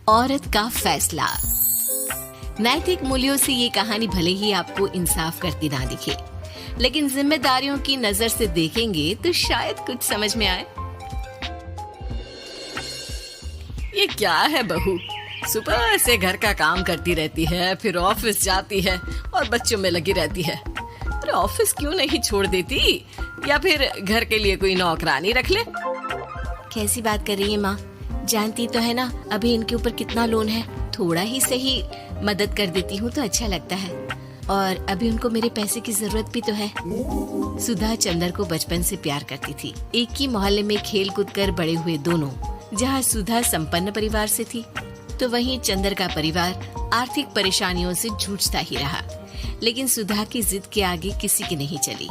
औरत का फैसला। नैतिक मूल्यों से ये कहानी भले ही आपको इंसाफ करती ना दिखे, लेकिन जिम्मेदारियों की नजर से देखेंगे तो शायद कुछ समझ में आए। ये क्या है बहू, सुबह से घर का काम करती रहती है, फिर ऑफिस जाती है और बच्चों में लगी रहती है। अरे ऑफिस क्यों नहीं छोड़ देती, या फिर घर के लिए कोई नौकरानी रख ले। कैसी बात कर रही है माँ, जानती तो है ना अभी इनके ऊपर कितना लोन है। थोड़ा ही सही मदद कर देती हूँ तो अच्छा लगता है, और अभी उनको मेरे पैसे की जरूरत भी तो है। सुधा चंदर को बचपन से प्यार करती थी। एक ही मोहल्ले में खेल कूद कर बड़े हुए दोनों। जहाँ सुधा संपन्न परिवार से थी तो वहीं चंदर का परिवार आर्थिक परेशानियों से जूझता ही रहा। लेकिन सुधा की जिद के आगे किसी की नहीं चली।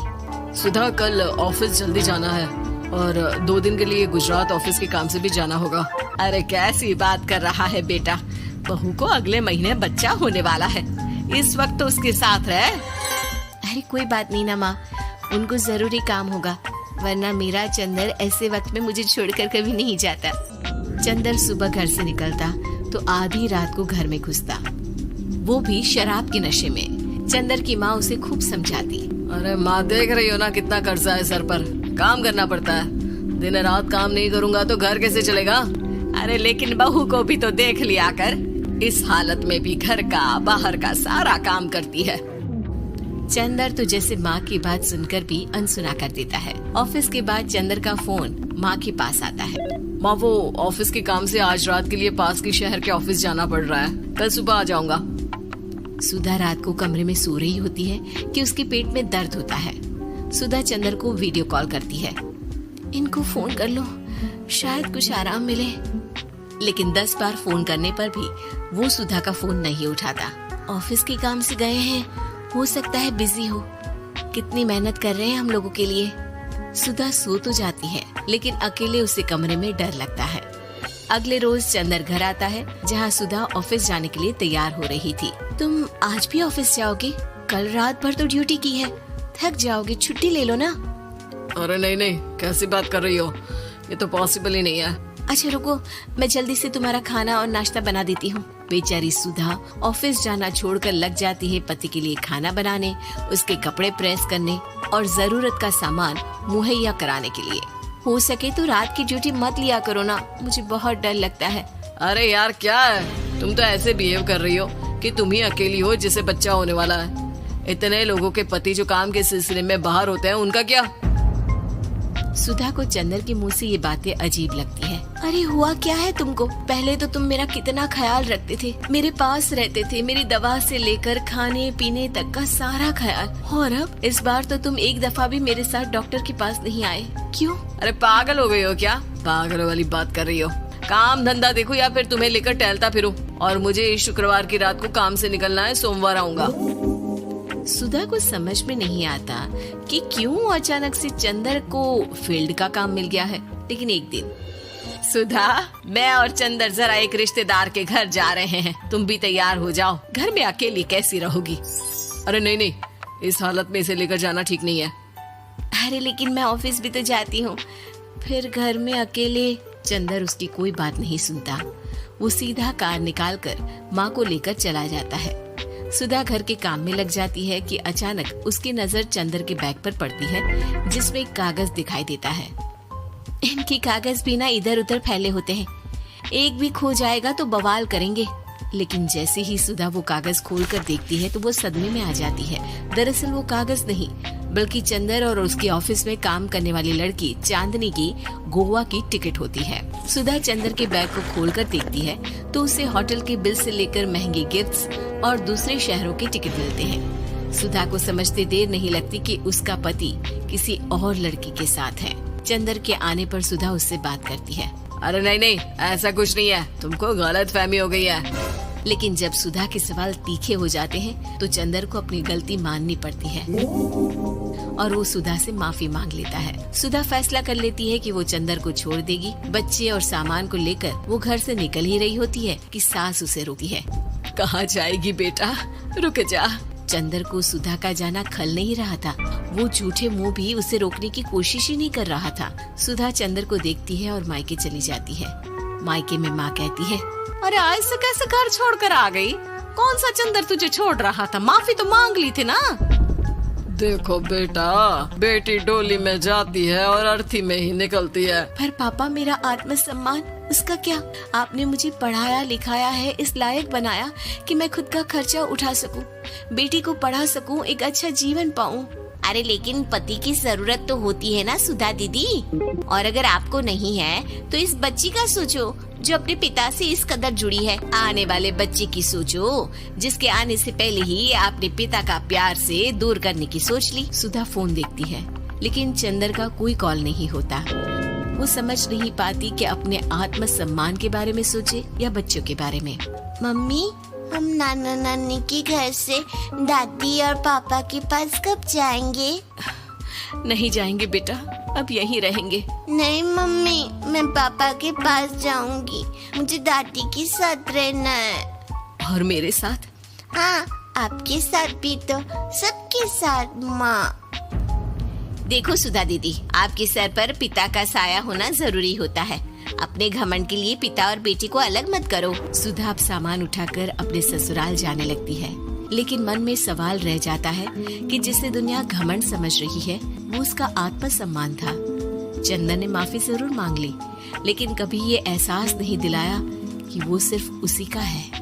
सुधा, कल ऑफिस जल्दी जाना है और 2 दिन के लिए गुजरात ऑफिस के काम से भी जाना होगा। अरे कैसी बात कर रहा है बेटा, बहू को अगले महीने बच्चा होने वाला है, इस वक्त तो उसके साथ रहे। अरे कोई बात नहीं ना माँ, उनको जरूरी काम होगा, वरना मेरा चंदर ऐसे वक्त में मुझे छोड़कर कभी नहीं जाता। चंदर सुबह घर से निकलता तो आधी रात को घर में घुसता, वो भी शराब के नशे में। चंदर की माँ उसे खूब समझाती। अरे माँ, देख रही हो ना कितना कर्जा है सर पर, काम करना पड़ता है। दिन रात काम नहीं करूँगा तो घर कैसे चलेगा। अरे लेकिन बहू को भी तो देख लिया कर, इस हालत में भी घर का बाहर का सारा काम करती है। चंदर तो जैसे माँ की बात सुनकर भी अनसुना कर देता है। ऑफिस के बाद चंदर का फोन माँ के पास आता है। माँ, वो ऑफिस के काम से आज रात के लिए पास के शहर के ऑफिस जाना पड़ रहा है, कल सुबह आ जाऊंगा। सुधा रात को कमरे में सो रही होती है कि उसके पेट में दर्द होता है। सुधा चंदर को वीडियो कॉल करती है। इनको फोन कर लो, शायद कुछ आराम मिले। लेकिन 10 बार फोन करने पर भी वो सुधा का फोन नहीं उठाता। ऑफिस के काम से गए हैं, हो सकता है बिजी हो। कितनी मेहनत कर रहे हैं हम लोगों के लिए। सुधा सो तो जाती है, लेकिन अकेले उसे कमरे में डर लगता है। अगले रोज चंदर घर आता है, जहाँ सुधा ऑफिस जाने के लिए तैयार हो रही थी। तुम आज भी ऑफिस जाओगे? कल रात भर तो ड्यूटी की है, थक जाओगे, छुट्टी ले लो ना। अरे नहीं नहीं, कैसी बात कर रही हो, ये तो पॉसिबल ही नहीं है। अच्छा रुको, मैं जल्दी से तुम्हारा खाना और नाश्ता बना देती हूँ। बेचारी सुधा ऑफिस जाना छोड़कर लग जाती है पति के लिए खाना बनाने, उसके कपड़े प्रेस करने और जरूरत का सामान मुहैया कराने के लिए। हो सके तो रात की ड्यूटी मत लिया करो ना, मुझे बहुत डर लगता है। अरे यार क्या है, तुम तो ऐसे बिहेव कर रही हो कि तुम ही अकेली हो जिसे बच्चा होने वाला है। इतने लोगों के पति जो काम के सिलसिले में बाहर होते हैं, उनका क्या। सुधा को चंदर के मुंह से ये बातें अजीब लगती है। अरे हुआ क्या है तुमको? पहले तो तुम मेरा कितना ख्याल रखते थे, मेरे पास रहते थे, मेरी दवा से लेकर खाने पीने तक का सारा ख्याल। और अब इस बार तो तुम एक दफा भी मेरे साथ डॉक्टर के पास नहीं आए, क्यों? अरे पागल हो गई हो क्या? पागल वाली बात कर रही हो। काम धंधा देखो या फिर तुम्हें लेकर टहलता फिरूं। और मुझे शुक्रवार की रात को काम से निकलना है, सोमवार आऊंगा। सुधा को समझ में नहीं आता कि क्यों अचानक से चंदर को फील्ड का काम मिल गया है। लेकिन एक दिन, सुधा, मैं और चंदर जरा एक रिश्तेदार के घर जा रहे हैं, तुम भी तैयार हो जाओ, घर में अकेली कैसी रहोगी। अरे नहीं नहीं, इस हालत में इसे लेकर जाना ठीक नहीं है। अरे लेकिन मैं ऑफिस भी तो जाती हूँ, फिर घर में अकेले। चंदर उसकी कोई बात नहीं सुनता। वो सीधा कार निकालकर माँ को लेकर चला जाता है। सुधा घर के काम में लग जाती है कि अचानक उसकी नजर चंदर के बैग पर पड़ती है, जिसमें एक कागज दिखाई देता है। इनके कागज भी ना इधर उधर फैले होते हैं, एक भी खो जाएगा तो बवाल करेंगे। लेकिन जैसे ही सुधा वो कागज खोलकर देखती है तो वो सदमे में आ जाती है। दरअसल वो कागज नहीं, बल्कि चंदर और उसके ऑफिस में काम करने वाली लड़की चांदनी की गोवा की टिकट होती है। सुधा चंदर के बैग को खोलकर देखती है तो उसे होटल के बिल से लेकर महंगे गिफ्ट्स और दूसरे शहरों के टिकट मिलते हैं। सुधा को समझते देर नहीं लगती कि उसका पति किसी और लड़की के साथ है। चंदर के आने पर सुधा उससे बात करती है। अरे नहीं नहीं, ऐसा कुछ नहीं है, तुमको गलत फहमी हो गई है। लेकिन जब सुधा के सवाल तीखे हो जाते हैं तो चंदर को अपनी गलती माननी पड़ती है और वो सुधा से माफी मांग लेता है। सुधा फैसला कर लेती है कि वो चंदर को छोड़ देगी। बच्चे और सामान को लेकर वो घर से निकल ही रही होती है कि सास उसे रोकती है। कहाँ जाएगी बेटा, रुक जा। चंदर को सुधा का जाना खल नहीं रहा था। वो झूठे मुंह भी उसे रोकने की कोशिश ही नहीं कर रहा था। सुधा चंदर को देखती है और मायके चली जाती है। मायके में माँ कहती है, अरे आज से कैसे घर छोड़कर आ गई? कौन सा चंदर तुझे छोड़ रहा था? माफी तो मांग ली थी ना। देखो बेटा, बेटी डोली में जाती है और अर्थी में ही निकलती है। पर पापा मेरा आत्मसम्मान, उसका क्या? आपने मुझे पढ़ाया लिखाया है, इस लायक बनाया कि मैं खुद का खर्चा उठा सकूं, बेटी को पढ़ा सकूं, एक अच्छा जीवन पाऊं। अरे लेकिन पति की जरूरत तो होती है ना सुधा दीदी, और अगर आपको नहीं है तो इस बच्ची का सोचो जो अपने पिता से इस कदर जुड़ी है। आने वाले बच्चे की सोचो जिसके आने से पहले ही आपने पिता का प्यार से दूर करने की सोच ली। सुधा फोन देखती है लेकिन चंदर का कोई कॉल नहीं होता। वो समझ नहीं पाती कि अपने आत्मसम्मान के बारे में सोचे या बच्चों के बारे में। मम्मी, हम नाना नानी के घर से दादी और पापा के पास कब जाएंगे? नहीं जाएंगे बेटा, अब यहीं रहेंगे। नहीं मम्मी, मैं पापा के पास जाऊंगी, मुझे दादी के साथ रहना है। और मेरे साथ? हाँ, आपके साथ भी तो, सबके साथ माँ। देखो सुधा दीदी, आपके सर पर पिता का साया होना जरूरी होता है। अपने घमंड के लिए पिता और बेटी को अलग मत करो। सुधा अब सामान उठाकर अपने ससुराल जाने लगती है, लेकिन मन में सवाल रह जाता है कि जिसे दुनिया घमंड समझ रही है वो उसका आत्मसम्मान था। चंदन ने माफी जरूर मांग ली, लेकिन कभी ये एहसास नहीं दिलाया कि वो सिर्फ उसी का है।